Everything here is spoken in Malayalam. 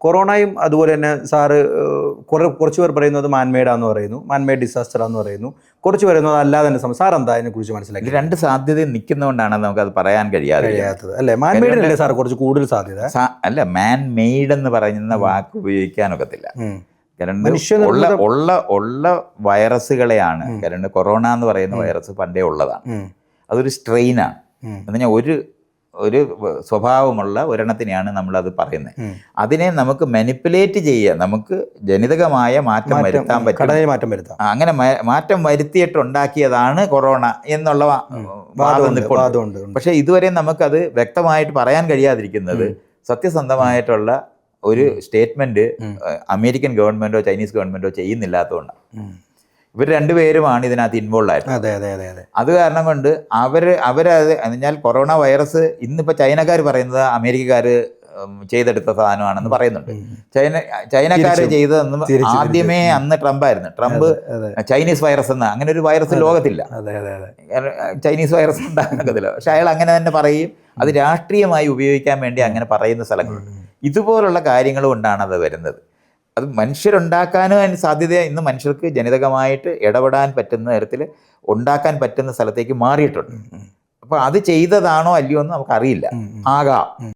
കൊറോണയും അതുപോലെ തന്നെ സാറ് കുറച്ച് പേർ പറയുന്നത് മാൻമെയ്ഡാന്ന് പറയുന്നു, മാൻമെയ്ഡ് ഡിസാസ്റ്ററാന്ന് പറയുന്നു, കുറച്ച് പറയുന്നത് അല്ലാതെ തന്നെ സാർ എന്താ അതിനെക്കുറിച്ച് മനസ്സിലാക്കി? രണ്ട് സാധ്യതയും നിൽക്കുന്നതുകൊണ്ടാണ് നമുക്കത് പറയാൻ കഴിയാത്തത് അല്ലേ? മാൻമെയ്ഡിനല്ലേ സാർ കുറച്ച് കൂടുതൽ സാധ്യത? അല്ല, മാൻ മെയ്ഡ് എന്ന് പറയുന്ന വാക്ക് ഉപയോഗിക്കാനൊക്കത്തില്ല. കാരണം ഉള്ള വൈറസുകളെയാണ്. കാരണം കൊറോണ എന്ന് പറയുന്ന വൈറസ് പണ്ടേ ഉള്ളതാണ്. അതൊരു സ്ട്രെയിനാണ് എന്ന് പറഞ്ഞാൽ ഒരു സ്വഭാവമുള്ള ഒരെണ്ണത്തിനെയാണ് നമ്മളത് പറയുന്നത്. അതിനെ നമുക്ക് മാനിപ്പുലേറ്റ് ചെയ്യാം, നമുക്ക് ജനിതകമായ മാറ്റം വരുത്താൻ പറ്റും. അങ്ങനെ മാറ്റം വരുത്തിയിട്ടുണ്ടാക്കിയതാണ് കൊറോണ എന്നുള്ള വാദം. പക്ഷെ ഇതുവരെ നമുക്കത് വ്യക്തമായിട്ട് പറയാൻ കഴിയാതിരിക്കുന്നത് സത്യസന്ധമായിട്ടുള്ള ഒരു സ്റ്റേറ്റ്മെന്റ് അമേരിക്കൻ ഗവൺമെന്റോ ചൈനീസ് ഗവൺമെന്റോ ചെയ്യുന്നില്ലാത്തതുകൊണ്ടാണ്. ഇവർ രണ്ടുപേരുമാണ് ഇതിനകത്ത് ഇൻവോൾവ് ആയിട്ട്. അത് കാരണം കൊണ്ട് അവരത് എന്നാൽ കൊറോണ വൈറസ് ഇന്നിപ്പോൾ ചൈനക്കാർ പറയുന്നത് അമേരിക്കക്കാർ ചെയ്തെടുത്ത സാധനമാണെന്ന് പറയുന്നുണ്ട്. ചൈനക്കാർ ചെയ്തതെന്ന് ആദ്യമേ അന്ന് ട്രംപായിരുന്നു. ട്രംപ് ചൈനീസ് വൈറസ് എന്ന അങ്ങനെ ഒരു വൈറസ് ലോകത്തില്ല, ചൈനീസ് വൈറസ് ഉണ്ടാകത്തില്ല. പക്ഷെ അയാൾ അങ്ങനെ തന്നെ പറയും. അത് രാഷ്ട്രീയമായി ഉപയോഗിക്കാൻ വേണ്ടി അങ്ങനെ പറയുന്ന സ്ഥലങ്ങളുണ്ട്. ഇതുപോലുള്ള കാര്യങ്ങൾ കൊണ്ടാണ് അത് വരുന്നത്. അത് മനുഷ്യരുണ്ടാക്കാനും അതിന് സാധ്യത ഇന്ന് മനുഷ്യർക്ക് ജനിതകമായിട്ട് ഇടപെടാൻ പറ്റുന്ന തരത്തിൽ ഉണ്ടാക്കാൻ പറ്റുന്ന സ്ഥലത്തേക്ക് മാറിയിട്ടുണ്ട്. അപ്പോൾ അത് ചെയ്തതാണോ അല്ലയോ എന്ന് നമുക്കറിയില്ല. ആകാം.